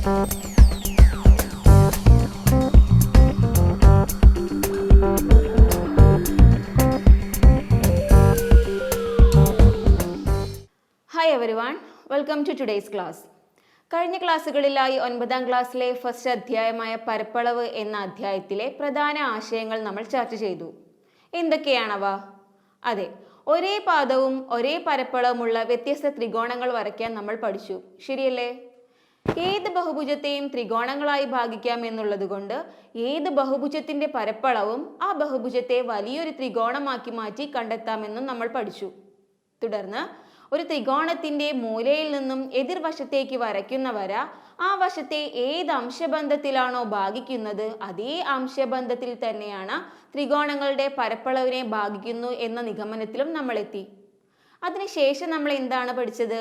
Hi everyone, welcome to today's class. കഴിഞ്ഞ ക്ലാസ്സുകളിലായി 9ാം ക്ലാസ്സിലെ first അധ്യായമായ പരപ്പളവ് എന്ന അധ്യായത്തിലെ പ്രധാന ആശയങ്ങൾ നമ്മൾ ചർച്ച ചെയ്തു. എന്തൊക്കെയാണവ? അതെ, ഒരേ പാദവും ഒരേ പരപ്പളവുമുള്ള വ്യത്യസ്ത ത്രികോണങ്ങൾ വരയ്ക്കാൻ നമ്മൾ പഠിച്ചു. ശരിയല്ലേ? ഏത് ബഹുഭുജത്തെയും ത്രികോണങ്ങളായി ഭാഗിക്കാം എന്നുള്ളത് കൊണ്ട് ഏത് ബഹുഭുജത്തിന്റെ പരപ്പളവും ആ ബഹുഭുജത്തെ വലിയൊരു ത്രികോണമാക്കി മാറ്റി കണ്ടെത്താമെന്നും നമ്മൾ പഠിച്ചു. തുടർന്ന് ഒരു ത്രികോണത്തിന്റെ മൂലയിൽ നിന്നും എതിർവശത്തേക്ക് വരയ്ക്കുന്ന വര ആ വശത്തെ ഏത് അംശബന്ധത്തിലാണോ ഭാഗിക്കുന്നത് അതേ അംശബന്ധത്തിൽ തന്നെയാണ് ത്രികോണങ്ങളുടെ പരപ്പളവിനെ ഭാഗിക്കുന്നു എന്ന നിഗമനത്തിലും നമ്മൾ എത്തി. അതിനുശേഷം നമ്മൾ എന്താണ് പഠിച്ചത്?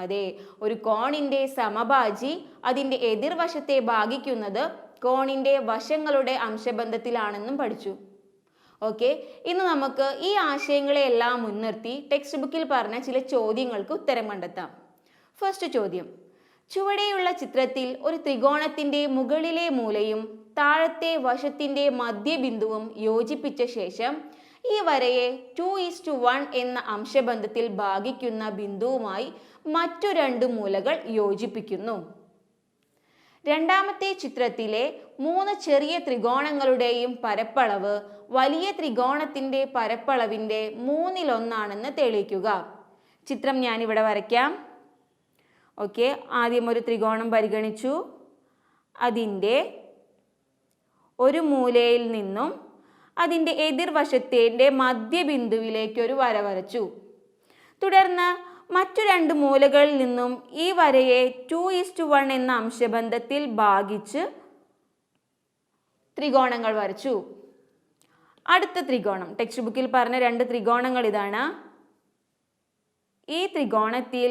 അതെ, ഒരു കോണിന്റെ സമഭാജി അതിന്റെ എതിർവശത്തെ ഭാഗിക്കുന്നത് കോണിന്റെ വശങ്ങളുടെ അംശബന്ധത്തിലാണെന്നും പഠിച്ചു. ഓക്കെ, ഇന്ന് നമുക്ക് ഈ ആശയങ്ങളെയെല്ലാം മുൻനിർത്തി ടെക്സ്റ്റ് ബുക്കിൽ പറഞ്ഞ ചില ചോദ്യങ്ങൾക്ക് ഉത്തരം കണ്ടെത്താം. ഫസ്റ്റ് ചോദ്യം: ചുവടെയുള്ള ചിത്രത്തിൽ ഒരു ത്രികോണത്തിന്റെ മുകളിലെ മൂലയും താഴത്തെ വശത്തിന്റെ മധ്യബിന്ദുവും യോജിപ്പിച്ച ശേഷം ഈ വരയെ 2:1 എന്ന അംശബന്ധത്തിൽ ഭാഗിക്കുന്ന ബിന്ദുവുമായി മറ്റു രണ്ട് മൂലകൾ യോജിപ്പിക്കുന്നു. രണ്ടാമത്തെ ചിത്രത്തിലെ 3 ചെറിയ ത്രികോണങ്ങളുടെയും പരപ്പളവ് വലിയ ത്രികോണത്തിന്റെ പരപ്പളവിന്റെ 1/3 തെളിയിക്കുക. ചിത്രം ഞാനിവിടെ വരയ്ക്കാം. ഓക്കെ, ആദ്യം ഒരു ത്രികോണം പരിഗണിച്ചു. അതിൻ്റെ ഒരു മൂലയിൽ നിന്നും അതിൻ്റെ എതിർവശത്തിൻ്റെ മധ്യബിന്ദുവിലേക്ക് ഒരു വര വരച്ചു. തുടർന്ന് മറ്റു രണ്ട് മൂലകളിൽ നിന്നും ഈ വരയെ 2:1 എന്ന അംശബന്ധത്തിൽ ഭാഗിച്ച് ത്രികോണങ്ങൾ വരച്ചു. അടുത്ത ത്രികോണം, ടെക്സ്റ്റ് ബുക്കിൽ പറഞ്ഞ 2 ത്രികോണങ്ങൾ ഇതാണ്. ഈ ത്രികോണത്തിൽ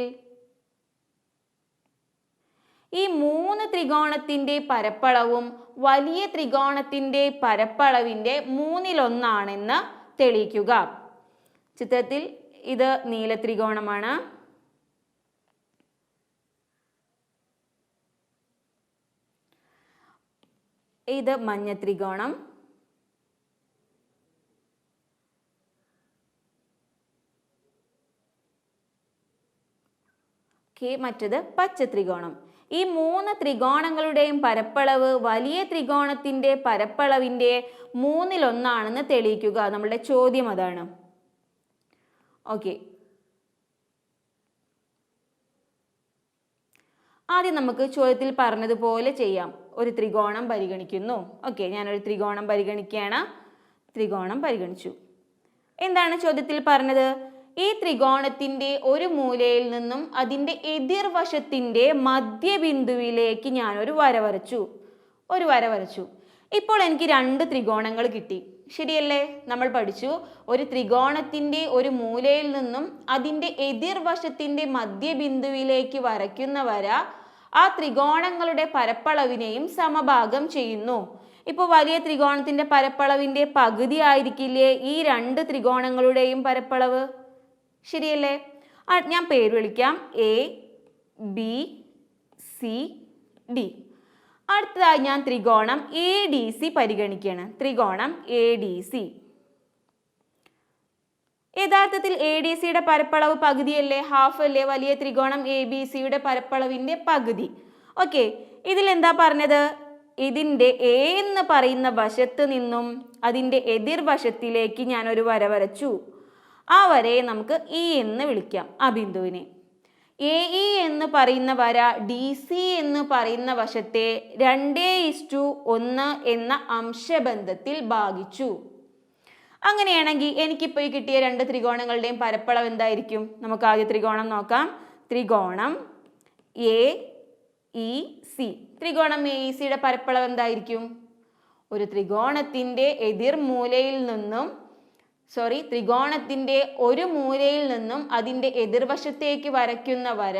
ഈ 3 ത്രികോണത്തിന്റെ പരപ്പളവും വലിയ ത്രികോണത്തിന്റെ പരപ്പളവിന്റെ 1/3 തെളിയിക്കുക. ചിത്രത്തിൽ ഇത് നീല ത്രികോണമാണ്. ഇത് മഞ്ഞ ത്രികോണം. മറ്റത് പച്ച ത്രികോണം. ഈ 3 ത്രികോണങ്ങളുടെയും പരപ്പളവ് വലിയ ത്രികോണത്തിന്റെ പരപ്പളവിന്റെ 1/3 തെളിയിക്കുക. നമ്മളുടെ ചോദ്യം അതാണ്. ഓക്കെ, ആദ്യം നമുക്ക് ചോദ്യത്തിൽ പറഞ്ഞതുപോലെ ചെയ്യാം. ഒരു ത്രികോണം പരിഗണിക്കുന്നു. ഓക്കെ, ഞാനൊരു ത്രികോണം പരിഗണിക്കുകയാണ്. ത്രികോണം പരിഗണിച്ചു. എന്താണ് ചോദ്യത്തിൽ പറഞ്ഞത്? ഈ ത്രികോണത്തിന്റെ ഒരു മൂലയിൽ നിന്നും അതിൻ്റെ എതിർവശത്തിൻ്റെ മധ്യബിന്ദുവിലേക്ക് ഞാനൊരു വര വരച്ചു. ഇപ്പോൾ എനിക്ക് 2 ത്രികോണങ്ങൾ കിട്ടി. ശരിയല്ലേ? നമ്മൾ പഠിച്ചു, ഒരു ത്രികോണത്തിന്റെ ഒരു മൂലയിൽ നിന്നും അതിൻ്റെ എതിർവശത്തിന്റെ മധ്യബിന്ദുവിലേക്ക് വരയ്ക്കുന്ന വര ആ ത്രികോണങ്ങളുടെ പരപ്പളവിനെയും സമഭാഗം ചെയ്യുന്നു. ഇപ്പോൾ വലിയ ത്രികോണത്തിന്റെ പരപ്പളവിന്റെ പകുതി ആയിരിക്കില്ലേ ഈ 2 ത്രികോണങ്ങളുടെയും പരപ്പളവ്? ശരിയല്ലേ? ഞാൻ പേര് വിളിക്കാം: എ, ബി, സി, ഡി. അടുത്തതായി ഞാൻ ത്രികോണം ADC പരിഗണിക്കുകയാണ്. ത്രികോണം ADC. യഥാർത്ഥത്തിൽ ADCയുടെ പരപ്പളവ് പകുതിയല്ലേ, ഹാഫ് അല്ലേ വലിയ ത്രികോണം ABCയുടെ പരപ്പളവിന്റെ പകുതി. ഓക്കെ, ഇതിൽ എന്താ പറഞ്ഞത്? ഇതിൻ്റെ A എന്ന് പറയുന്ന വശത്ത് നിന്നും അതിൻ്റെ എതിർവശത്തിലേക്ക് ഞാൻ ഒരു വര വരച്ചു. ആ വരയെ നമുക്ക് E എന്ന് വിളിക്കാം, ആ ബിന്ദുവിനെ. AE എന്ന് പറയുന്ന വര DC എന്ന് പറയുന്ന വശത്തെ 2:1 എന്ന അംശബന്ധത്തിൽ ഭാഗിച്ചു. അങ്ങനെയാണെങ്കിൽ എനിക്കിപ്പോൾ ഈ കിട്ടിയ 2 ത്രികോണങ്ങളുടെയും പരപ്പളവ് എന്തായിരിക്കും? നമുക്ക് ആദ്യ ത്രികോണം നോക്കാം. ത്രികോണം AEC. ത്രികോണം AECയുടെ പരപ്പളവ് എന്തായിരിക്കും? ഒരു ത്രികോണത്തിൻ്റെ ത്രികോണത്തിൻ്റെ ഒരു മൂലയിൽ നിന്നും അതിൻ്റെ എതിർവശത്തേക്ക് വരയ്ക്കുന്ന വര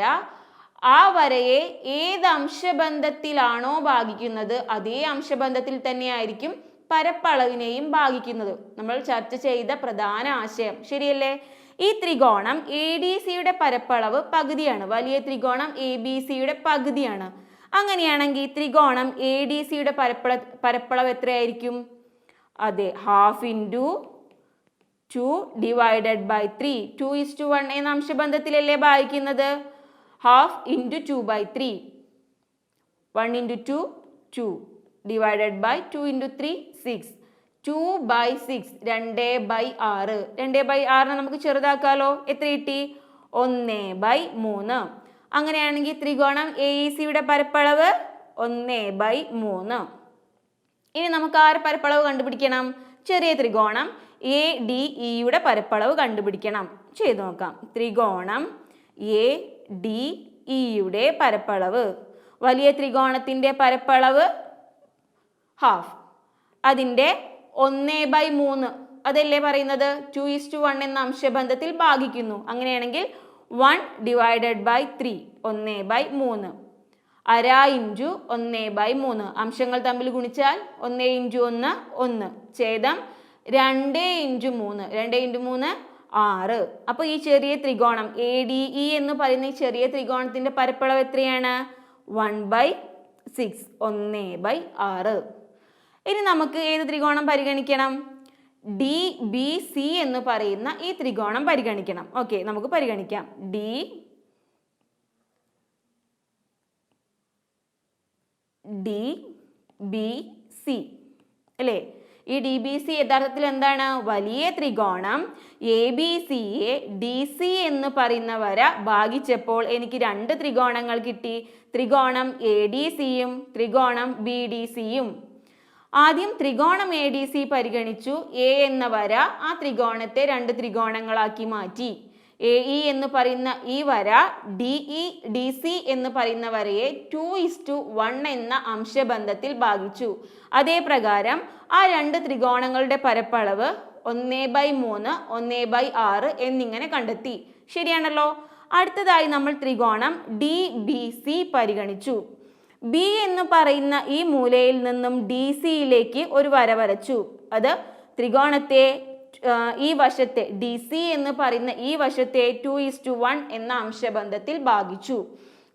ആ വരയെ ഏത് അംശബന്ധത്തിലാണോ ഭാഗിക്കുന്നത് അതേ അംശബന്ധത്തിൽ തന്നെയായിരിക്കും പരപ്പളവിനെയും ഭാഗിക്കുന്നത്. നമ്മൾ ചർച്ച ചെയ്ത പ്രധാന ആശയം. ശരിയല്ലേ? ഈ ത്രികോണം ADCയുടെ പരപ്പളവ് പകുതിയാണ്, വലിയ ത്രികോണം ABCയുടെ പകുതിയാണ്. അങ്ങനെയാണെങ്കിൽ ത്രികോണം എ ഡി സിയുടെ പരപ്പളവ് എത്രയായിരിക്കും? അതെ, 1/2 ഇൻറ്റു 2 ഡിവൈഡഡ് ബൈ 3. 2:1 എന്ന അംശബന്ധത്തിലല്ലേ ഭാഗിക്കുന്നത്? 1/2 into 2/3. 1 into 2 2 divided by 2 into 3 6. 2/6 2/6. 2/6 നമുക്ക് ചെറുതാക്കാലോ. എത്ര കിട്ടി? 1/3. അങ്ങനെയാണെങ്കിൽ ത്രികോണം എ ഇ സിയുടെ പരപ്പളവ് 1/3. ഇനി നമുക്ക് ആരുടെ പരപ്പളവ് കണ്ടുപിടിക്കണം? ചെറിയ ത്രികോണം എ ഡി ഇയുടെ പരപ്പളവ് കണ്ടുപിടിക്കണം. ചെയ്തു നോക്കാം. ത്രികോണം എ ഡി ഇയുടെ പരപ്പളവ്. വലിയ ത്രികോണത്തിൻ്റെ പരപ്പളവ് 1/2. അതിൻ്റെ 1/3 അതല്ലേ പറയുന്നത്? 2:1 എന്ന അംശബന്ധത്തിൽ ഭാഗിക്കുന്നു. അങ്ങനെയാണെങ്കിൽ 1 ഡിവൈഡഡ് ബൈ 3 1/3. 1/2 ഇൻറ്റു 1/3. അംശങ്ങൾ തമ്മിൽ ഗുണിച്ചാൽ 1 ഇൻറ്റു 1 1. ഛേദം 2 into 3 2 into 3 6. അപ്പോൾ ഈ ചെറിയ ത്രികോണം എ ഡി ഇ എന്ന് പറയുന്ന ഈ ചെറിയ ത്രികോണത്തിൻ്റെ പരപ്പളവ് എത്രയാണ്? 1/6 1/6. ഇനി നമുക്ക് ഏത് ത്രികോണം പരിഗണിക്കണം? ഡി ബി സി എന്ന് പറയുന്ന ഈ ത്രികോണം പരിഗണിക്കണം. ഓക്കെ, നമുക്ക് പരിഗണിക്കാം. ഡി ബി സി അല്ലേ? ഈ ഡി ബി സി യഥാർത്ഥത്തിൽ എന്താണ്? വലിയ ത്രികോണം എ ബി സിയെ ഡി സി എന്ന് പറയുന്ന വര ഭാഗിച്ചപ്പോൾ എനിക്ക് 2 ത്രികോണങ്ങൾ കിട്ടി. ത്രികോണം എ ഡി സിയും ത്രികോണം ബി ഡി സിയും. ആദ്യം ത്രികോണം എ ഡി സി പരിഗണിച്ചു. എ എന്ന വര ആ ത്രികോണത്തെ 2 ത്രികോണങ്ങളാക്കി മാറ്റി. എ ഇ എന്ന് പറയുന്ന ഈ വര ഡി ഇ ഡി സി എന്ന് പറയുന്ന വരയെ 2:1 എന്ന അംശബന്ധത്തിൽ ഭാഗിച്ചു. അതേ പ്രകാരം ആ 2 ത്രികോണങ്ങളുടെ പരപ്പളവ് 1/3 1/6 എന്നിങ്ങനെ കണ്ടെത്തി. ശരിയാണല്ലോ. അടുത്തതായി നമ്മൾ ത്രികോണം ഡി ബി സി പരിഗണിച്ചു. ബി എന്ന് പറയുന്ന ഈ മൂലയിൽ നിന്നും ഡി സിയിലേക്ക് ഒരു വര വരച്ചു. അത് ത്രികോണത്തെ ഈ വശത്തെ ഡി സി എന്ന് പറയുന്ന ഈ വശത്തെ 2:1 എന്ന അംശബന്ധത്തിൽ ഭാഗിച്ചു.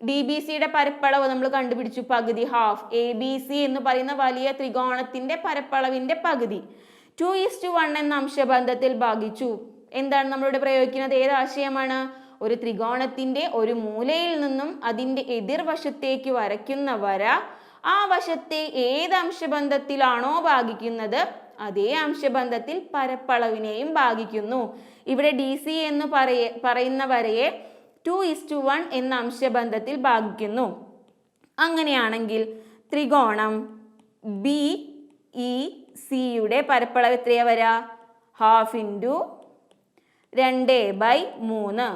ഡി ബി സിയുടെ പരപ്പളവ് നമ്മൾ കണ്ടുപിടിച്ചു. പകുതി 1/2. എ ബി സി എന്ന് പറയുന്ന വലിയ ത്രികോണത്തിന്റെ പരപ്പളവിന്റെ പകുതി 2:1 എന്ന അംശബന്ധത്തിൽ ഭാഗിച്ചു. എന്താണ് നമ്മളിവിടെ പ്രയോഗിക്കുന്നത്? ഏത് ആശയമാണ്? ഒരു ത്രികോണത്തിന്റെ ഒരു മൂലയിൽ നിന്നും അതിൻ്റെ എതിർവശത്തേക്ക് വരയ്ക്കുന്ന വര ആ വശത്തെ ഏത് അംശബന്ധത്തിലാണോ ഭാഗിക്കുന്നത് അതേ അംശബന്ധത്തിൽ പരപ്പളവിനെയും ഭാഗിക്കുന്നു. ഇവിടെ ഡി സി എന്ന് പറയുന്ന വരയെ 2:1 എന്ന അംശബന്ധത്തിൽ ഭാഗിക്കുന്നു. അങ്ങനെയാണെങ്കിൽ ത്രികോണം ബി ഇ സിയുടെ പരപ്പളവ് എത്രയാ വരാ? 1/2 ഇൻറ്റു 2/3.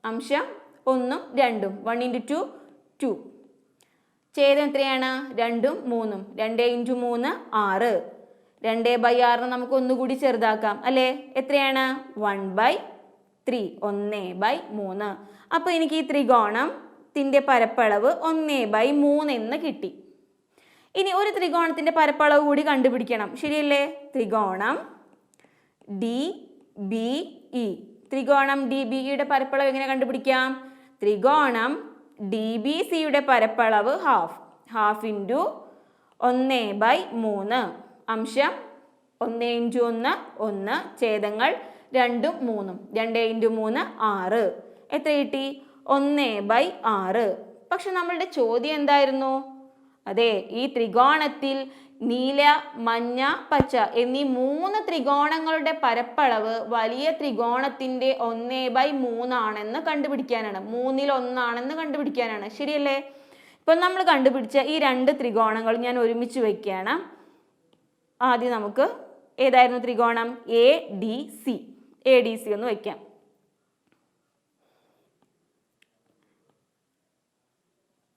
അംശം 1ഉം 2ഉം 1 ഇൻറ്റു 2 2. ഛേദം എത്രയാണ്? 2ഉം 3ഉം. 2 ഇൻറ്റു 3 6. 2/6 നമുക്ക് ഒന്നുകൂടി ചെറുതാക്കാം അല്ലേ? എത്രയാണ്? 1/3 1/3. അപ്പോൾ എനിക്ക് ഈ ത്രികോണത്തിൻ്റെ പരപ്പളവ് 1/3 എന്ന് കിട്ടി. ഇനി ഒരു ത്രികോണത്തിൻ്റെ പരപ്പളവ് കൂടി കണ്ടുപിടിക്കണം. ശരിയല്ലേ? ത്രികോണം ഡി ബി ഇ. ത്രികോണം ഡി ബി ഇയുടെ പരപ്പളവ് എങ്ങനെ കണ്ടുപിടിക്കാം? ത്രികോണം ഡി ബി സിയുടെ പരപ്പളവ് 1/2 ഇൻറ്റു 1/3. അംശം 1 ഇൻറ്റു 1 1. ഛേദങ്ങൾ 2ഉം 3ഉം. 2 ഇൻറ്റു 3 6. എത്ര കിട്ടി? 1/6. പക്ഷെ നമ്മളുടെ ചോദ്യം എന്തായിരുന്നു? അതെ, ഈ ത്രികോണത്തിൽ നീല, മഞ്ഞ, പച്ച എന്നീ 3 ത്രികോണങ്ങളുടെ പരപ്പളവ് വലിയ ത്രികോണത്തിൻ്റെ 1/3 ആണെന്ന് കണ്ടുപിടിക്കാനാണ്. 3ൽ 1 ആണെന്ന് കണ്ടുപിടിക്കാനാണ്. ശരിയല്ലേ? ഇപ്പം നമ്മൾ കണ്ടുപിടിച്ച ഈ 2 ത്രികോണങ്ങൾ ഞാൻ ഒരുമിച്ച് വയ്ക്കുകയാണ്. ആദ്യം നമുക്ക് ഏതായിരുന്നു ത്രികോണം? A D C. A D C ഒന്ന് വയ്ക്കാം.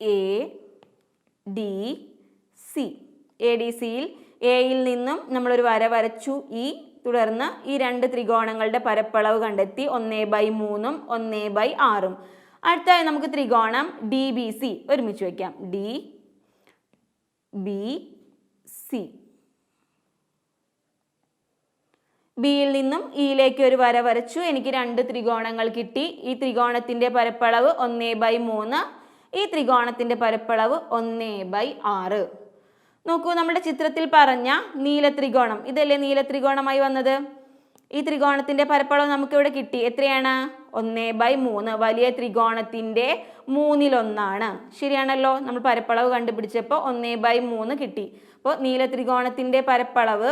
A D C. A D സിയിൽ എയിൽ നിന്നും നമ്മളൊരു വര വരച്ചു. തുടർന്ന് ഈ 2 ത്രികോണങ്ങളുടെ പരപ്പളവ് കണ്ടെത്തി. 1/3ഉം 1/6ഉം. അടുത്തായി നമുക്ക് ത്രികോണം ഡി ബി സി ഒരുമിച്ച് വയ്ക്കാം. D B C. ബിയിൽ നിന്നും ഇയിലേക്ക് ഒരു വര വരച്ചു. എനിക്ക് 2 ത്രികോണങ്ങൾ കിട്ടി. ഈ ത്രികോണത്തിൻ്റെ പരപ്പളവ് 1/3. ഈ ത്രികോണത്തിൻ്റെ പരപ്പളവ് 1/6. നോക്കൂ, നമ്മുടെ ചിത്രത്തിൽ പറഞ്ഞ നീലത്രികോണം, ഇതല്ലേ നീലത്രികോണമായി വന്നത്? ഈ ത്രികോണത്തിൻ്റെ പരപ്പളവ് നമുക്കിവിടെ കിട്ടി. എത്രയാണ്? 1/3. വലിയ ത്രികോണത്തിൻ്റെ 1/3. ശരിയാണല്ലോ. നമ്മൾ പരപ്പളവ് കണ്ടുപിടിച്ചപ്പോൾ 1/3 കിട്ടി. അപ്പോൾ നീലത്രികോണത്തിൻ്റെ പരപ്പളവ്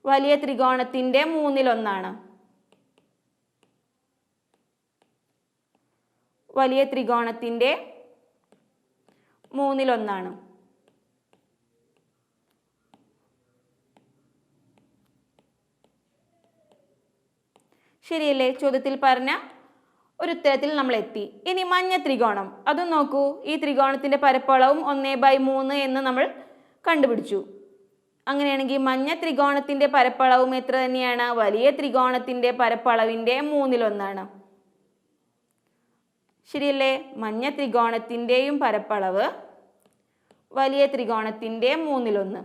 വലിയ ത്രികോണത്തിൻ്റെ 1/3. വലിയ ത്രികോണത്തിൻ്റെ 1/3. ശരിയല്ലേ? ചോദ്യത്തിൽ പറഞ്ഞ ഒരു ഉത്തരത്തിൽ നമ്മൾ എത്തി. ഇനി മഞ്ഞ ത്രികോണം, അതും നോക്കൂ. ഈ ത്രികോണത്തിൻ്റെ പരപ്പളവും 1/3 എന്ന് നമ്മൾ കണ്ടുപിടിച്ചു. അങ്ങനെയാണെങ്കിൽ മഞ്ഞ ത്രികോണത്തിൻ്റെ പരപ്പളവും എത്ര തന്നെയാണ്? വലിയ ത്രികോണത്തിൻ്റെ പരപ്പളവിൻ്റെ 1/3. ശരിയല്ലേ? മഞ്ഞ ത്രികോണത്തിൻ്റെയും പരപ്പളവ് വലിയ ത്രികോണത്തിൻ്റെ 1/3.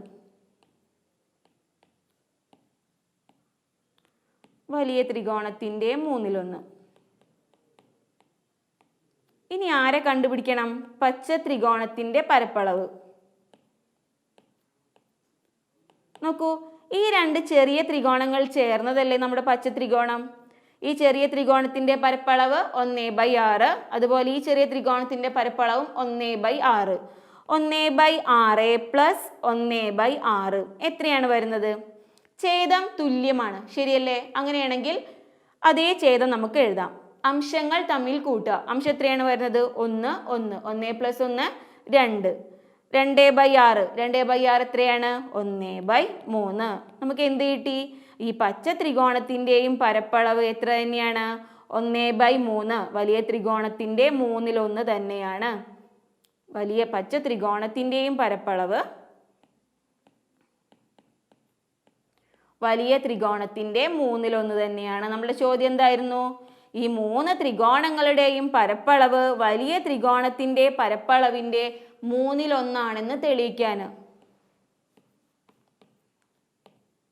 വലിയ ത്രികോണത്തിൻ്റെ 1/3. ഇനി ആരെ കണ്ടുപിടിക്കണം? പച്ച ത്രികോണത്തിൻ്റെ പരപ്പളവ്. നോക്കൂ, ഈ രണ്ട് ചെറിയ ത്രികോണങ്ങൾ ചേർന്നതല്ലേ നമ്മുടെ പച്ച ത്രികോണം? ഈ ചെറിയ ത്രികോണത്തിൻ്റെ പരപ്പളവ് 1/6. അതുപോലെ ഈ ചെറിയ ത്രികോണത്തിൻ്റെ പരപ്പളവും 1/6. 1/6 പ്ലസ് 1/6 എത്രയാണ് വരുന്നത്? ഛേദം തുല്യമാണ്. ശരിയല്ലേ? അങ്ങനെയാണെങ്കിൽ അതേ ഛേദം നമുക്ക് എഴുതാം. അംശങ്ങൾ തമ്മിൽ കൂട്ടുക. അംശം എത്രയാണ് വരുന്നത്? 1 1. 1 പ്ലസ് 1 2. 2/6. 2/6 എത്രയാണ്? 1/3. നമുക്ക് എന്ത് കിട്ടി? ഈ പച്ച ത്രികോണത്തിൻ്റെയും പരപ്പളവ് എത്ര തന്നെയാണ്? 1/3. വലിയ ത്രികോണത്തിൻ്റെ 1/3 തന്നെയാണ്. വലിയ പച്ച ത്രികോണത്തിൻ്റെയും പരപ്പളവ് വലിയ ത്രികോണത്തിൻ്റെ 1/3 തന്നെയാണ്. നമ്മുടെ ചോദ്യം എന്തായിരുന്നു? ഈ 3 ത്രികോണങ്ങളുടെയും പരപ്പളവ് വലിയ ത്രികോണത്തിൻ്റെ പരപ്പളവിൻ്റെ 1/3 തെളിയിക്കാൻ.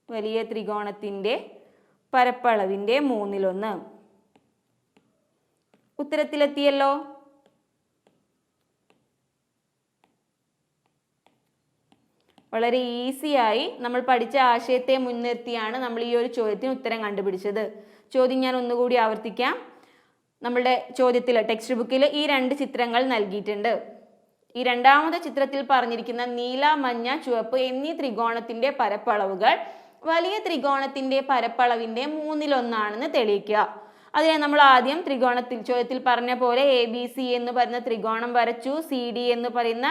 വലിയ ത്രികോണത്തിൻ്റെ പരപ്പളവിൻ്റെ 1/3. ഉത്തരത്തിലെത്തിയല്ലോ. വളരെ ഈസിയായി നമ്മൾ പഠിച്ച ആശയത്തെ മുൻനിർത്തിയാണ് നമ്മൾ ഈ ഒരു ചോദ്യത്തിന് ഉത്തരം കണ്ടുപിടിച്ചത്. ചോദ്യം ഞാൻ ഒന്നുകൂടി ആവർത്തിക്കാം. നമ്മളുടെ ചോദ്യത്തിൽ ടെക്സ്റ്റ് ബുക്കിൽ ഈ 2 ചിത്രങ്ങൾ നൽകിയിട്ടുണ്ട്. ഈ രണ്ടാമത്തെ ചിത്രത്തിൽ പറഞ്ഞിരിക്കുന്ന നീല, മഞ്ഞ, ചുവപ്പ് എന്നീ ത്രികോണത്തിൻ്റെ പരപ്പളവുകൾ വലിയ ത്രികോണത്തിൻ്റെ പരപ്പളവിൻ്റെ 1/3 തെളിയിക്കുക. അതിനെ നമ്മൾ ആദ്യം ചോദ്യത്തിൽ പറഞ്ഞ പോലെ ABC എന്ന് പറയുന്ന ത്രികോണം വരച്ചു. CD എന്ന് പറയുന്ന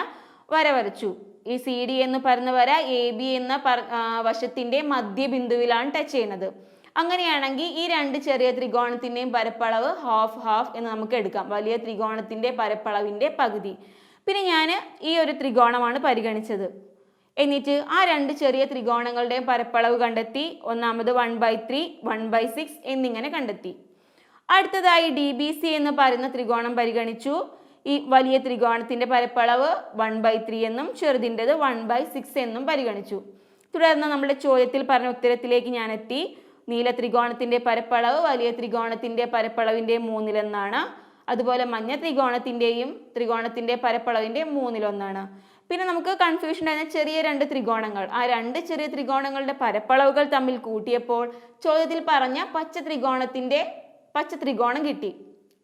വര വരച്ചു. ഈ CD എന്ന് പറയുന്ന വര AB എന്ന വശത്തിൻ്റെ മധ്യബിന്ദുവിലാണ് ടച്ച് ചെയ്യുന്നത്. അങ്ങനെയാണെങ്കിൽ ഈ 2 ചെറിയ ത്രികോണത്തിൻ്റെയും പരപ്പളവ് ഹാഫ് എന്ന് നമുക്ക് എടുക്കാം. വലിയ ത്രികോണത്തിൻ്റെ പരപ്പളവിൻ്റെ പകുതി. പിന്നെ ഞാൻ ഈ ഒരു ത്രികോണമാണ് പരിഗണിച്ചത്. എന്നിട്ട് ആ 2 ചെറിയ ത്രികോണങ്ങളുടെയും പരപ്പളവ് കണ്ടെത്തി. ഒന്നാമത് 1/3, 1/6 എന്നിങ്ങനെ കണ്ടെത്തി. അടുത്തതായി DBC എന്ന് പറയുന്ന ത്രികോണം പരിഗണിച്ചു. ഈ വലിയ ത്രികോണത്തിൻ്റെ പരപ്പളവ് 1/3 എന്നും ചെറുതിൻ്റെത് 1/6 എന്നും പരിഗണിച്ചു. തുടർന്ന് നമ്മുടെ ചോദ്യത്തിൽ പറഞ്ഞ ഉത്തരത്തിലേക്ക് ഞാൻ എത്തി. നീല ത്രികോണത്തിൻ്റെ പരപ്പളവ് വലിയ ത്രികോണത്തിൻ്റെ പരപ്പളവിൻ്റെ 1/3. അതുപോലെ മഞ്ഞ ത്രികോണത്തിൻ്റെ പരപ്പളവിൻ്റെ 1/3. പിന്നെ നമുക്ക് കൺഫ്യൂഷൻ ആയിരുന്ന ചെറിയ 2 ത്രികോണങ്ങൾ, ആ 2 ചെറിയ ത്രികോണങ്ങളുടെ പരപ്പളവുകൾ തമ്മിൽ കൂട്ടിയപ്പോൾ ചോദ്യത്തിൽ പറഞ്ഞ പച്ച ത്രികോണം കിട്ടി.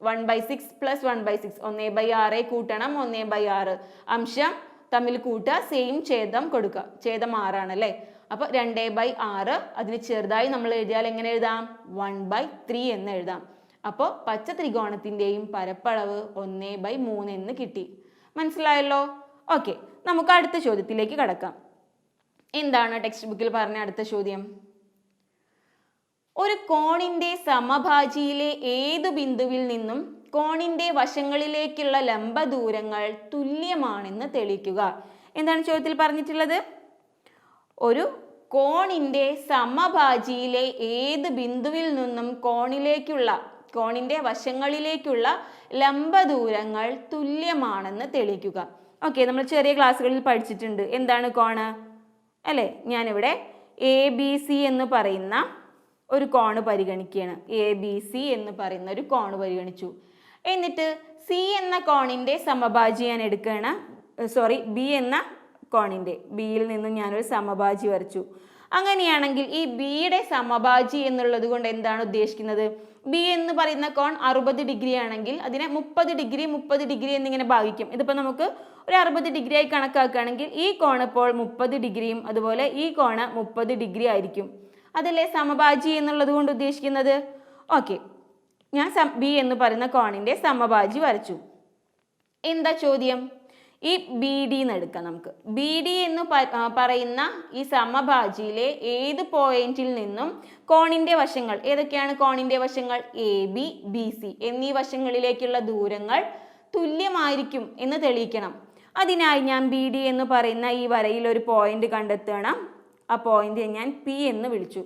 1/6 പ്ലസ് 1/6 1/6 കൂട്ടണം 1/6. അംശം തമ്മിൽ കൂട്ടുക, സെയിം ഛേദം കൊടുക്കുക. ഛേദം 6 ആണല്ലേ. അപ്പോൾ 2/6 അതിന് ചെറുതായി നമ്മൾ എഴുതിയാൽ എങ്ങനെ എഴുതാം? 1/3 എന്ന് എഴുതാം. അപ്പോൾ പച്ച ത്രികോണത്തിൻ്റെയും പരപ്പളവ് 1/3 എന്ന് കിട്ടി. മനസ്സിലായല്ലോ? ഓക്കെ, നമുക്ക് അടുത്ത ചോദ്യത്തിലേക്ക് കടക്കാം. എന്താണ് ടെക്സ്റ്റ് ബുക്കിൽ പറഞ്ഞ അടുത്ത ചോദ്യം? ഒരു കോണിൻ്റെ സമഭാജിയിലെ ഏതു ബിന്ദുവിൽ നിന്നും കോണിൻ്റെ വശങ്ങളിലേക്കുള്ള ലംബ ദൂരങ്ങൾ തുല്യമാണെന്ന് തെളിയിക്കുക. എന്താണ് ചോദ്യത്തിൽ പറഞ്ഞിട്ടുള്ളത്? ഒരു കോണിൻ്റെ സമഭാജിയിലെ ഏത് ബിന്ദുവിൽ നിന്നും കോണിൻ്റെ വശങ്ങളിലേക്കുള്ള ലംബ ദൂരങ്ങൾ തുല്യമാണെന്ന് തെളിയിക്കുക. ഓക്കെ, നമ്മൾ ചെറിയ ക്ലാസ്സുകളിൽ പഠിച്ചിട്ടുണ്ട്. എന്താണ് കോണ് അല്ലേ? ഞാനിവിടെ ABC എന്ന് പറയുന്ന ഒരു കോണ് പരിഗണിക്കുകയാണ്. ABC എന്ന് പറയുന്ന ഒരു കോണ് പരിഗണിച്ചു. എന്നിട്ട് സി എന്ന കോണിൻ്റെ സമഭാജി ഞാൻ എടുക്കുകയാണ്. ബി എന്ന കോണിൻ്റെ, ബിയിൽ നിന്നും ഞാനൊരു സമഭാജി വരച്ചു. അങ്ങനെയാണെങ്കിൽ ഈ ബിയുടെ സമഭാജി എന്നുള്ളത് കൊണ്ട് എന്താണ് ഉദ്ദേശിക്കുന്നത്? ബി എന്ന് പറയുന്ന കോൺ 60 ഡിഗ്രി ആണെങ്കിൽ അതിനെ 30 ഡിഗ്രി 30 ഡിഗ്രി എന്നിങ്ങനെ ഭാഗിക്കും. ഇതിപ്പോൾ നമുക്ക് ഒരു 60 ഡിഗ്രി ആയി കണക്കാക്കുകയാണെങ്കിൽ ഈ കോൺ ഇപ്പോൾ 30 ഡിഗ്രിയും അതുപോലെ ഈ കോണ് 30 ഡിഗ്രി ആയിരിക്കും. അതല്ലേ സമഭാജി എന്നുള്ളത് കൊണ്ട് ഉദ്ദേശിക്കുന്നത്? ഓക്കെ, ഞാൻ ബി എന്ന് പറയുന്ന കോണിൻ്റെ സമഭാജി വരച്ചു. എന്താ ചോദ്യം? ഈ ബി ഡി എന്ന് എടുക്കാം നമുക്ക്. ബി ഡി എന്ന് പറയുന്ന ഈ സമഭാജിയിലെ ഏത് പോയിന്റിൽ നിന്നും കോണിൻ്റെ വശങ്ങൾ, ഏതൊക്കെയാണ് കോണിൻ്റെ വശങ്ങൾ? എ ബി ബി സി എന്നീ വശങ്ങളിലേക്കുള്ള ദൂരങ്ങൾ തുല്യമായിരിക്കും എന്ന് തെളിയിക്കണം. അതിനായി ഞാൻ ബി ഡി എന്ന് പറയുന്ന ഈ വരയിൽ ഒരു പോയിന്റ് കണ്ടെത്തണം. ആ പോയിന്റ് ഞാൻ പി എന്ന് വിളിച്ചു.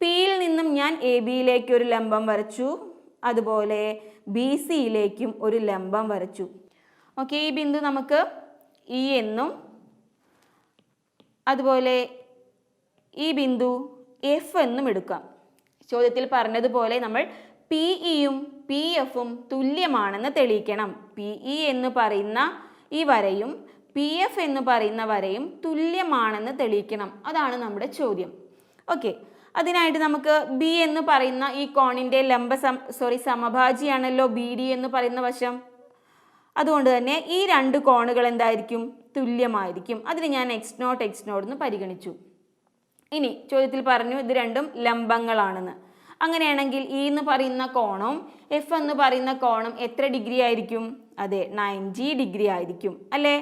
പിയിൽ നിന്നും ഞാൻ എ ബിയിലേക്ക് ഒരു ലംബം വരച്ചു, അതുപോലെ ബി സിയിലേക്കും ഒരു ലംബം വരച്ചു. ഓക്കെ, ഈ ബിന്ദു നമുക്ക് ഇ എന്നും അതുപോലെ ഈ ബിന്ദു എഫ് എന്നും എടുക്കാം. ചോദ്യത്തിൽ പറഞ്ഞതുപോലെ നമ്മൾ പി ഇയും പി എഫും തുല്യമാണെന്ന് തെളിയിക്കണം. പി ഇ എന്ന് പറയുന്ന ഈ വരയും പി എഫ് എന്ന് പറയുന്ന വരയും തുല്യമാണെന്ന് തെളിയിക്കണം. അതാണ് നമ്മുടെ ചോദ്യം. ഓക്കെ, അതിനായിട്ട് നമുക്ക് ബി എന്ന് പറയുന്ന ഈ കോണിൻ്റെ സമഭാജിയാണല്ലോ ബി ഡി എന്ന് പറയുന്ന വശം. അതുകൊണ്ട് തന്നെ ഈ രണ്ട് കോണുകൾ എന്തായിരിക്കും? തുല്യമായിരിക്കും. അതിന് ഞാൻ എക്സ് നോട്ട് എന്ന് പരിഗണിച്ചു. ഇനി ചോദ്യത്തിൽ പറഞ്ഞു ഇത് രണ്ടും ലംബങ്ങളാണെന്ന്. അങ്ങനെയാണെങ്കിൽ ഇ എന്ന് പറയുന്ന കോണും എഫ് എന്ന് പറയുന്ന കോണും എത്ര ഡിഗ്രി ആയിരിക്കും? അതെ, 90 ഡിഗ്രി ആയിരിക്കും അല്ലേ?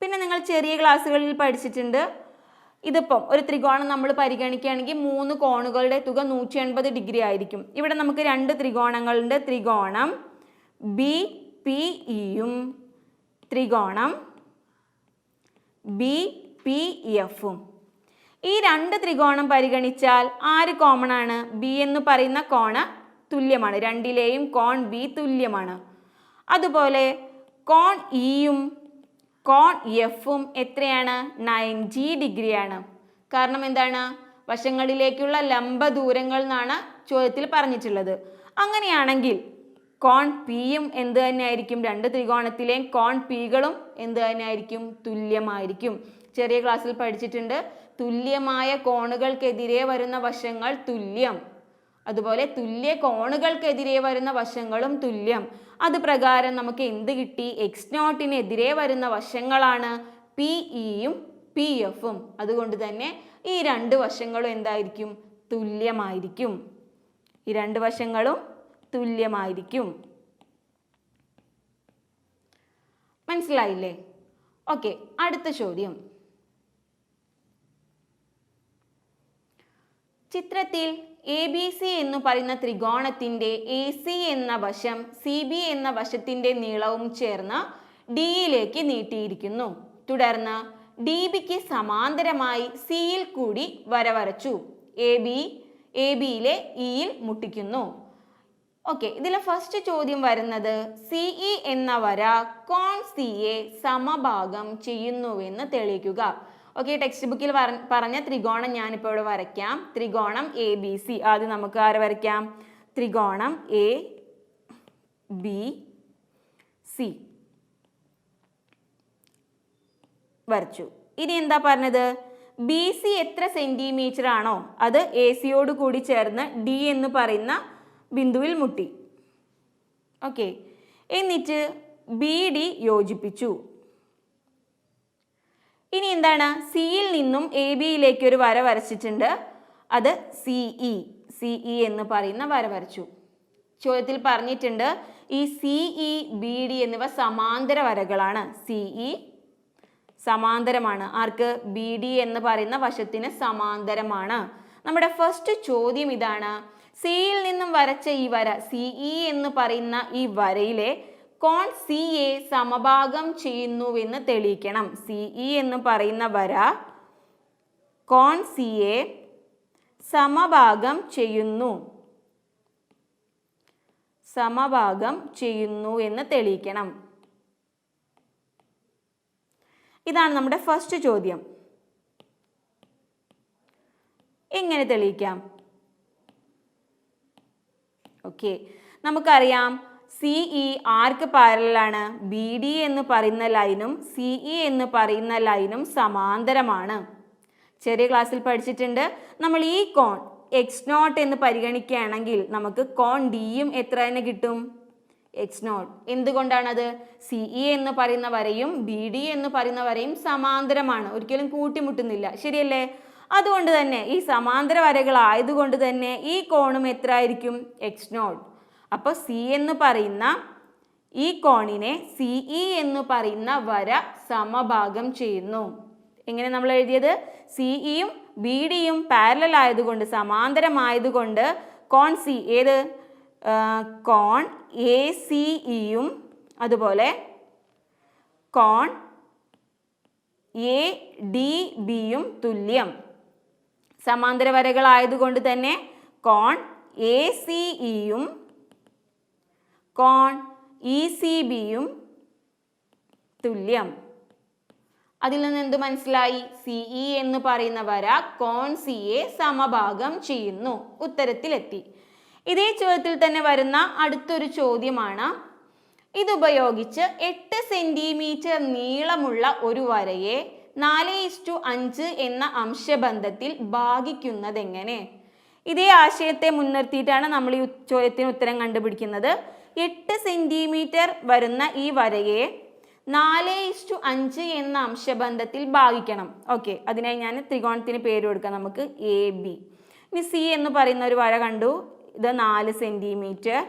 പിന്നെ നിങ്ങൾ ചെറിയ ക്ലാസ്സുകളിൽ പഠിച്ചിട്ടുണ്ട്, ഇതിപ്പം ഒരു ത്രികോണം നമ്മൾ പരിഗണിക്കുകയാണെങ്കിൽ 3 കോണുകളുടെ തുക 180 ഡിഗ്രി ആയിരിക്കും. ഇവിടെ നമുക്ക് 2 ത്രികോണങ്ങളുണ്ട്. ത്രികോണം ബി പി ഇയും ത്രികോണം ബി പി എഫും. ഈ 2 ത്രികോണം പരിഗണിച്ചാൽ ആര് കോമൺ ആണ്? ബി എന്ന് പറയുന്ന കോണ് തുല്യമാണ്. രണ്ടിലെയും കോൺ ബി തുല്യമാണ്. അതുപോലെ കോൺ ഇയും കോൺ എഫും എത്രയാണ്? 90 ഡിഗ്രിയാണ്. കാരണം എന്താണ്? വശങ്ങളിലേക്കുള്ള ലംബ ദൂരങ്ങൾ എന്നാണ് ചോദ്യത്തിൽ പറഞ്ഞിട്ടുള്ളത്. അങ്ങനെയാണെങ്കിൽ കോൺ പിയും എന്ത് തന്നെയായിരിക്കും? 2 ത്രികോണത്തിലെയും കോൺ പികളും എന്ത് തന്നെയായിരിക്കും? തുല്യമായിരിക്കും. ചെറിയ ക്ലാസ്സിൽ പഠിച്ചിട്ടുണ്ട്, തുല്യമായ കോണുകൾക്കെതിരെ വരുന്ന വശങ്ങൾ തുല്യം, അതുപോലെ തുല്യ കോണുകൾക്കെതിരെ വരുന്ന വശങ്ങളും തുല്യം. അത് പ്രകാരം നമുക്ക് എന്ത് കിട്ടി? എക്സ് നോട്ടിനെതിരെ വരുന്ന വശങ്ങളാണ് പി ഇയും പി എഫും. അതുകൊണ്ട് തന്നെ ഈ 2 വശങ്ങളും എന്തായിരിക്കും? തുല്യമായിരിക്കും. ഈ 2 വശങ്ങളും തുല്യമായിരിക്കും. മനസ്സിലായില്ലേ? ഓക്കെ, അടുത്ത ചോദ്യം. ചിത്രത്തിൽ എ ബി സി എന്ന് പറയുന്ന ത്രികോണത്തിന്റെ എ സി എന്ന വശം സി ബി എന്ന വശത്തിന്റെ നീളവും ചേർന്ന് ഡിയിലേക്ക് നീട്ടിയിരിക്കുന്നു. തുടർന്ന് ഡി ബിക്ക് സമാന്തരമായി സിയിൽ കൂടി വര വരച്ചു. എ ബിയിലെ ഇയിൽ മുട്ടിക്കുന്നു. ഓക്കെ, ഇതിലെ ഫസ്റ്റ് ചോദ്യം വരുന്നത് സിഇ എന്ന വര കോൺ സിയെ സമഭാഗം ചെയ്യുന്നുവെന്ന് തെളിയിക്കുക. ഓക്കെ, ടെക്സ്റ്റ് ബുക്കിൽ പറഞ്ഞ ത്രികോണം ഞാനിപ്പോൾ ഇവിടെ വരയ്ക്കാം. ത്രികോണം എ ബി സി. ആദ്യം നമുക്ക് ആരെ വരയ്ക്കാം? ത്രികോണം എ ബി സി വരച്ചു. ഇനി എന്താ പറഞ്ഞത്? ബി സി എത്ര സെന്റിമീറ്റർ ആണോ അത് എ സിയോട് കൂടി ചേർന്ന് ഡി എന്ന് പറയുന്ന ബിന്ദുവിൽ മുട്ടി. ഓക്കെ, എന്നിട്ട് ബി ഡി യോജിപ്പിച്ചു. ഇനി എന്താണ്? സിയിൽ നിന്നും എ ബിയിലേക്ക് ഒരു വര വരച്ചിട്ടുണ്ട്. അത് സിഇ എന്ന് പറയുന്ന വര വരച്ചു. ചോദ്യത്തിൽ പറഞ്ഞിട്ടുണ്ട് ഈ സിഇ ബി ഡി എന്നിവ സമാന്തര വരകളാണ്. സിഇ സമാന്തരമാണ്. ആർക്ക്? ബി ഡി എന്ന് പറയുന്ന വശത്തിന് സമാന്തരമാണ്. നമ്മുടെ ഫസ്റ്റ് ചോദ്യം ഇതാണ്, സിയിൽ നിന്നും വരച്ച ഈ വര സിഇ എന്ന് പറയുന്ന ഈ വരയിലെ കോൺ സിയെ സമഭാഗം ചെയ്യുന്നുവെന്ന് തെളിയിക്കണം. സിഇ എന്ന് പറയുന്ന വര കോൺ സിയെ സമഭാഗം ചെയ്യുന്നു എന്ന് തെളിയിക്കണം. ഇതാണ് നമ്മുടെ ഫസ്റ്റ് ചോദ്യം. എങ്ങനെ തെളിയിക്കാം? ഓക്കെ, നമുക്കറിയാം സി ഇ ആർക്ക് പാരലാണ്? ബി ഡി എന്ന് പറയുന്ന ലൈനും സി ഇ എന്ന് പറയുന്ന ലൈനും സമാന്തരമാണ്. ചെറിയ ക്ലാസ്സിൽ പഠിച്ചിട്ടുണ്ട്. നമ്മൾ ഈ കോൺ x0 എന്ന് പരിഗണിക്കുകയാണെങ്കിൽ നമുക്ക് കോൺ ഡിയും എത്ര തന്നെ കിട്ടും? x0. എന്തുകൊണ്ടാണത്? സി ഇ എന്ന് പറയുന്ന വരയും ബി ഡി എന്ന് പറയുന്ന വരയും സമാന്തരമാണ്, ഒരിക്കലും കൂട്ടിമുട്ടുന്നില്ല, ശരിയല്ലേ? അതുകൊണ്ട് തന്നെ ഈ സമാന്തര വരകളായതുകൊണ്ട് തന്നെ ഈ കോണും എത്ര ആയിരിക്കും? x0. അപ്പോൾ സി എന്ന് പറയുന്ന ഈ കോണിനെ സി ഇ എന്ന് പറയുന്ന വര സമഭാഗം ചെയ്യുന്നു. എങ്ങനെ നമ്മൾ എഴുതിയത്? സി ഇയും ബി ഡിയും പാരലൽ ആയതുകൊണ്ട്, സമാന്തരമായതുകൊണ്ട് കോൺ സി ഏത്? കോൺ എ സി ഇയും അതുപോലെ കോൺ എ ഡി ബിയും തുല്യം. സമാന്തര വരകളായതുകൊണ്ട് തന്നെ കോൺ എ സി ഇയും കോൺ ഇ സി ബിയും തുല്യം. അതിൽ നിന്ന് എന്ത് മനസ്സിലായി? സി ഇ എന്ന് പറയുന്ന വര കോൺ സി എ സമഭാഗം ചെയ്യുന്നു. ഉത്തരത്തിലെത്തി. ഇതേ ചോദ്യത്തിൽ തന്നെ വരുന്ന അടുത്തൊരു ചോദ്യമാണ്, ഇതുപയോഗിച്ച് 8 സെന്റിമീറ്റർ നീളമുള്ള ഒരു വരയെ 4:5 എന്ന അംശബന്ധത്തിൽ ഭാഗിക്കുന്നതെങ്ങനെ? ഇതേ ആശയത്തെ മുൻനിർത്തിയിട്ടാണ് നമ്മൾ ഈ ചോദ്യത്തിന് ഉത്തരം കണ്ടുപിടിക്കുന്നത്. 8 സെന്റിമീറ്റർ വരുന്ന ഈ വരയെ 4:5 എന്ന അംശബന്ധത്തിൽ ഭാഗിക്കണം. ഓക്കെ, അതിനായി ഞാൻ ത്രികോണത്തിന് പേര് കൊടുക്കാം നമുക്ക് എ ബി. ഇനി സി എന്ന് പറയുന്ന ഒരു വര കണ്ടു, ഇത് 4 സെന്റിമീറ്റർ.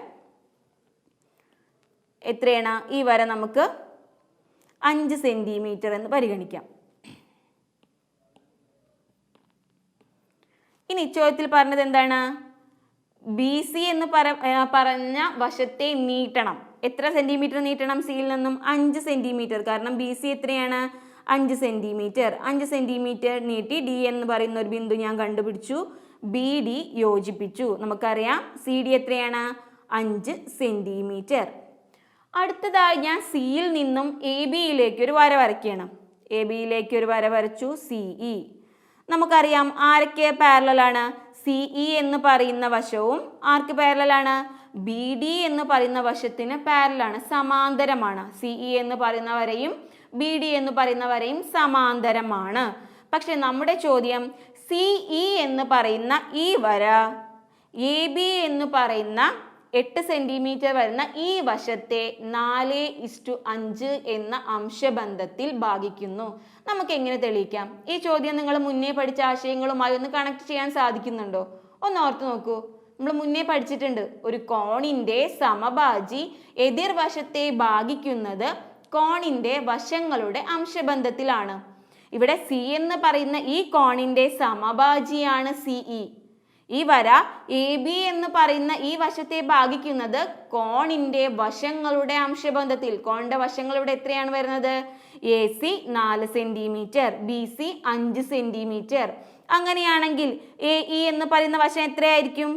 എത്രയാണ്? ഈ വര നമുക്ക് 5 സെന്റിമീറ്റർ എന്ന് പരിഗണിക്കാം. ഇനി ചോദ്യത്തിൽ പറഞ്ഞത് എന്താണ്? ബി സി എന്ന് പറഞ്ഞ വശത്തെ നീട്ടണം. എത്ര സെന്റിമീറ്റർ നീട്ടണം? സിയിൽ നിന്നും 5 സെന്റിമീറ്റർ. കാരണം ബി സി എത്രയാണ്? 5 സെന്റിമീറ്റർ. 5 സെന്റിമീറ്റർ നീട്ടി ഡി എന്ന് പറയുന്ന ഒരു ബിന്ദു ഞാൻ കണ്ടുപിടിച്ചു. ബി ഡി യോജിപ്പിച്ചു. നമുക്കറിയാം സി ഡി എത്രയാണ്? 5 സെന്റിമീറ്റർ. അടുത്തതായി ഞാൻ സിയിൽ നിന്നും എ ബിയിലേക്ക് ഒരു വര വരയ്ക്കണം. എ ബിയിലേക്ക് ഒരു വര വരച്ചു. C E. നമുക്കറിയാം ആരൊക്കെ പാരലലാണ്? സി ഇ എന്ന് പറയുന്ന വശവും ആർക്ക് പാരലലാണ്? ബി ഡി എന്ന് പറയുന്ന വശത്തിന് പാരലാണ്, സമാന്തരമാണ്. സി ഇ എന്ന് പറയുന്ന വരയും ബി ഡി എന്ന് പറയുന്ന വരയും സമാന്തരമാണ്. പക്ഷെ നമ്മുടെ ചോദ്യം സി ഇ എന്ന് പറയുന്ന ഈ വര എ ബി എന്ന് പറയുന്ന 8 സെന്റിമീറ്റർ വരുന്ന ഈ വശത്തെ 4:5 എന്ന അംശബന്ധത്തിൽ ഭാഗിക്കുന്നു. നമുക്ക് എങ്ങനെ തെളിയിക്കാം? ഈ ചോദ്യം നിങ്ങൾ മുന്നേ പഠിച്ച ആശയങ്ങളുമായി ഒന്ന് കണക്ട് ചെയ്യാൻ സാധിക്കുന്നുണ്ടോ? ഒന്ന് ഓർത്ത് നോക്കൂ. നമ്മൾ മുന്നേ പഠിച്ചിട്ടുണ്ട്, ഒരു കോണിന്റെ സമഭാജി എതിർവശത്തെ ഭാഗിക്കുന്നത് കോണിന്റെ വശങ്ങളുടെ അംശബന്ധത്തിലാണ്. ഇവിടെ സി എന്ന് പറയുന്ന ഈ കോണിന്റെ സമഭാജിയാണ് സി ഇ. ഈ വര എ ബി എന്ന് പറയുന്ന ഈ വശത്തെ ഭാഗിക്കുന്നത് കോണിന്റെ വശങ്ങളുടെ അംശബന്ധത്തിൽ. കോണിന്റെ വശങ്ങളുടെ എത്രയാണ് വരുന്നത്? A C 4 centimetre, B C 5 centimetre. അങ്ങനെയാണെങ്കിൽ എ ഇ എന്ന് പറയുന്ന വശം എത്രയായിരിക്കും?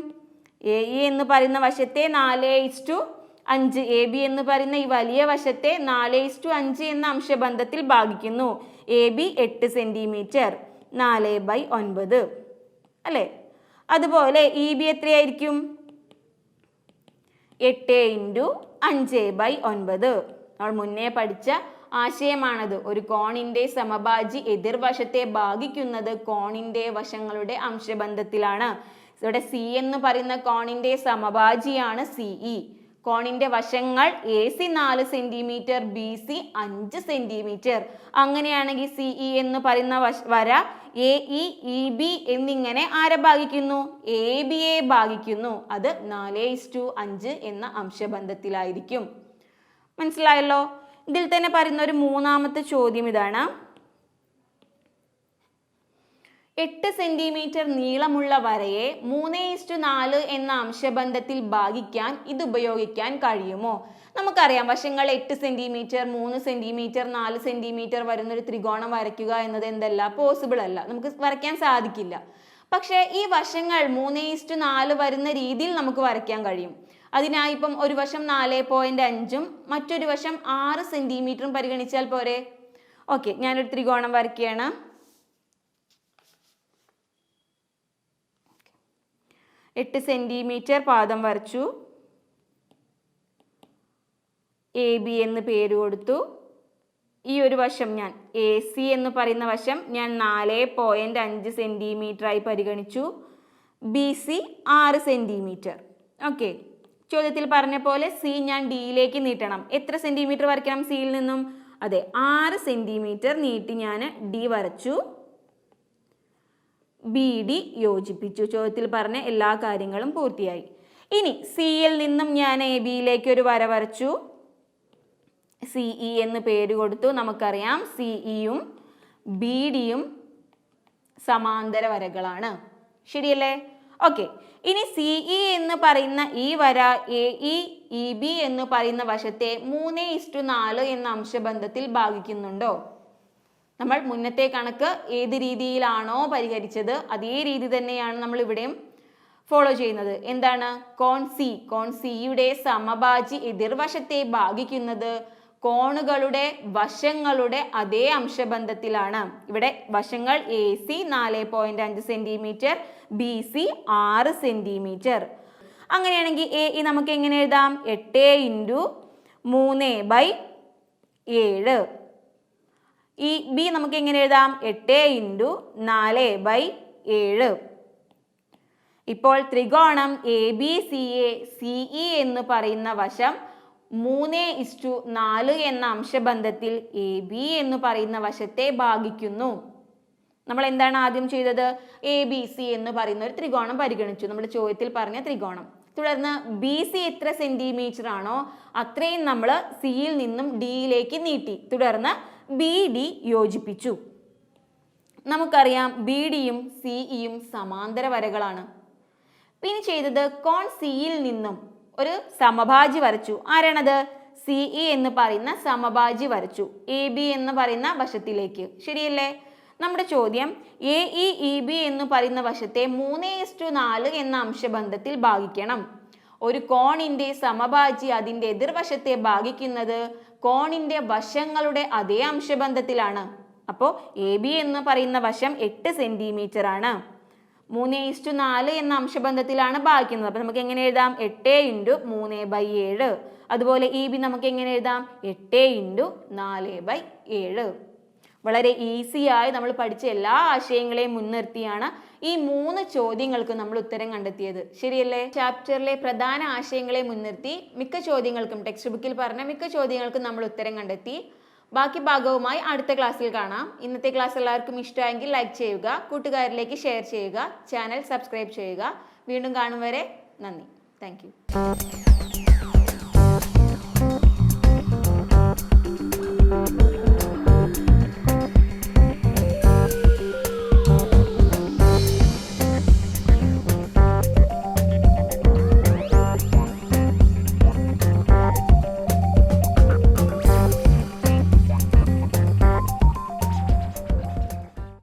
എ ഇ എന്ന് പറയുന്ന വശത്തെ 4:5, എ ബി എന്ന് പറയുന്ന ഈ വലിയ വശത്തെ 4:5 എന്ന അംശബന്ധത്തിൽ ഭാഗിക്കുന്നു. എ ബി 8 സെന്റിമീറ്റർ, 4/9 അല്ലേ? അതുപോലെ ഇ ബി എത്രയായിരിക്കും? 8 × 5/9. നമ്മൾ മുന്നേ പഠിച്ച ആശയമാണത്. ഒരു കോണിന്റെ സമഭാജി എതിർവശത്തെ ഭാഗിക്കുന്നത് കോണിന്റെ വശങ്ങളുടെ അംശബന്ധത്തിലാണ്. ഇവിടെ സി എന്ന് പറയുന്ന കോണിന്റെ സമഭാജിയാണ് സി ഇ. കോണിന്റെ വശങ്ങൾ A C 4 centimetre, B C 5 centimetre. അങ്ങനെയാണെങ്കിൽ സി ഇ എന്ന് പറയുന്ന വര എ ഇ, ഇ ബി എന്നിങ്ങനെ ആരെ ഭാഗിക്കുന്നു? എ ബിയെ ഭാഗിക്കുന്നു. അത് 4:5 എന്ന അംശബന്ധത്തിലായിരിക്കും. മനസ്സിലായല്ലോ? ഇതിൽ തന്നെ പറയുന്ന ഒരു മൂന്നാമത്തെ ചോദ്യം ഇതാണ്. 8 സെന്റിമീറ്റർ നീളമുള്ള വരയെ 3:4 എന്ന അംശബന്ധത്തിൽ ഭാഗിക്കാൻ ഇത് ഉപയോഗിക്കാൻ കഴിയുമോ? നമുക്കറിയാം വശങ്ങൾ 8 സെന്റിമീറ്റർ, 3 സെന്റിമീറ്റർ, 4 സെന്റിമീറ്റർ വരുന്നൊരു ത്രികോണം വരയ്ക്കുക എന്നത് എന്തല്ല? പോസിബിൾ അല്ല, നമുക്ക് വരയ്ക്കാൻ സാധിക്കില്ല. പക്ഷേ ഈ വശങ്ങൾ 3:4 വരുന്ന രീതിയിൽ നമുക്ക് വരയ്ക്കാൻ കഴിയും. അതിനായി ഇപ്പം ഒരു വശം 4.5ഉം മറ്റൊരു വശം 6 സെന്റിമീറ്ററും പരിഗണിച്ചാൽ പോരെ? ഓക്കെ, ഞാനൊരു ത്രികോണം വരയ്ക്കുകയാണ്. 8 സെന്റിമീറ്റർ പാദം വരച്ചു. എ ബി എന്ന് പേര് കൊടുത്തു. ഈ ഒരു വശം ഞാൻ എ സി എന്ന് പറയുന്ന വശം ഞാൻ 4.5 സെൻറ്റിമീറ്റർ ആയി പരിഗണിച്ചു. B C 6 centimetre. ഓക്കെ, ചോദ്യത്തിൽ പറഞ്ഞ പോലെ സി ഞാൻ ഡിയിലേക്ക് നീട്ടണം. എത്ര സെൻറ്റിമീറ്റർ വരയ്ക്കണം സിയിൽ നിന്നും? അതെ, 6 സെൻറ്റിമീറ്റർ നീട്ടി ഞാൻ ഡി വരച്ചു. ബി ഡി യോജിപ്പിച്ചു. ചോദ്യത്തിൽ പറഞ്ഞ എല്ലാ കാര്യങ്ങളും പൂർത്തിയായി. ഇനി സിയിൽ നിന്നും ഞാൻ എ ബിയിലേക്ക് ഒരു വര വരച്ചു. സിഇ എന്ന് പേര് കൊടുത്തു. നമുക്കറിയാം സിഇയും ബി ഡിയും സമാന്തര വരകളാണ്. ശരിയല്ലേ? ഓക്കെ, ഇനി സിഇ എന്ന് പറയുന്ന ഈ വര എ ഇ ബി എന്ന് പറയുന്ന വശത്തെ 3:4 എന്ന അംശബന്ധത്തിൽ ഭാഗിക്കുന്നുണ്ടോ? നമ്മൾ മുന്നത്തെ കണക്ക് ഏത് രീതിയിലാണോ പരിഹരിച്ചത് അതേ രീതി തന്നെയാണ് നമ്മൾ ഇവിടെയും ഫോളോ ചെയ്യുന്നത്. എന്താണ്? കോൺ സിയുടെ സമഭാജി എതിർവശത്തെ ഭാഗിക്കുന്നത് കോണുകളുടെ വശങ്ങളുടെ അതേ അംശബന്ധത്തിലാണ്. ഇവിടെ വശങ്ങൾ A C 4.5 centimetre, B C 6 centimetre. അങ്ങനെയാണെങ്കിൽ എ ഇ നമുക്ക് എങ്ങനെ എഴുതാം? 8 × 3/7. ഈ ബി നമുക്ക് എങ്ങനെ എഴുതാം? 8 × 4/7. ഇപ്പോൾ ത്രികോണം A B C A C E എന്ന് പറയുന്ന വശം 3:4 എന്ന അംശബന്ധത്തിൽ എ ബി എന്ന് പറയുന്ന വശത്തെ ഭാഗിക്കുന്നു. നമ്മൾ എന്താണ് ആദ്യം ചെയ്തത്? എ ബി സി എന്ന് പറയുന്ന ഒരു ത്രികോണം പരിഗണിച്ചു, നമ്മുടെ ചോദ്യത്തിൽ പറഞ്ഞ ത്രികോണം. തുടർന്ന് ബി സി എത്ര സെൻറ്റിമീറ്റർ ആണോ അത്രയും നമ്മൾ സിയിൽ നിന്നും ഡിയിലേക്ക് നീട്ടി. തുടർന്ന് ബി ഡി യോജിപ്പിച്ചു. നമുക്കറിയാം ബി ഡിയും സിഇയും സമാന്തര വരകളാണ്. പിന്നെ ചെയ്തത് കോൺ സിയിൽ നിന്നും ഒരു സമഭാജി വരച്ചു. ആരാണത്? സിഇ എന്ന് പറയുന്ന സമഭാജി വരച്ചു എ ബി എന്ന് പറയുന്ന വശത്തിലേക്ക്. ശരിയല്ലേ? നമ്മുടെ ചോദ്യം എ ഇ ബി എന്ന് പറയുന്ന വശത്തെ 3:4 എന്ന അംശബന്ധത്തിൽ ഭാഗിക്കണം. ഒരു കോണിന്റെ സമഭാജി അതിന്റെ എതിർവശത്തെ ഭാഗിക്കുന്നത് കോണിന്റെ വശങ്ങളുടെ അതേ അംശബന്ധത്തിലാണ്. അപ്പോൾ എ ബി എന്ന് പറയുന്ന വശം 8 സെൻറ്റിമീറ്റർ ആണ്. 3:4 എന്ന അംശബന്ധത്തിലാണ് ഭാഗിക്കുന്നത്. അപ്പോൾ നമുക്ക് എങ്ങനെ എഴുതാം? 8 × 3/7. അതുപോലെ ഇ ബി നമുക്ക് എങ്ങനെ എഴുതാം? 8 × 4/7. വളരെ ഈസിയായി നമ്മൾ പഠിച്ച എല്ലാ ആശയങ്ങളെയും മുൻനിർത്തിയാണ് ഈ 3 ചോദ്യങ്ങൾക്ക് നമ്മൾ ഉത്തരം കണ്ടെത്തിയത്. ശരിയല്ലേ? ചാപ്റ്ററിലെ പ്രധാന ആശയങ്ങളെ മുൻനിർത്തി മിക്ക ചോദ്യങ്ങൾക്കും, ടെക്സ്റ്റ് ബുക്കിൽ പറഞ്ഞ മിക്ക ചോദ്യങ്ങൾക്കും നമ്മൾ ഉത്തരം കണ്ടെത്തി. ബാക്കി ഭാഗവുമായി അടുത്ത ക്ലാസ്സിൽ കാണാം. ഇന്നത്തെ ക്ലാസ് എല്ലാവർക്കും ഇഷ്ടമായെങ്കിൽ ലൈക്ക് ചെയ്യുക, കൂട്ടുകാരിലേക്ക് ഷെയർ ചെയ്യുക, ചാനൽ സബ്സ്ക്രൈബ് ചെയ്യുക. വീണ്ടും കാണും വരെ നന്ദി. Thank you.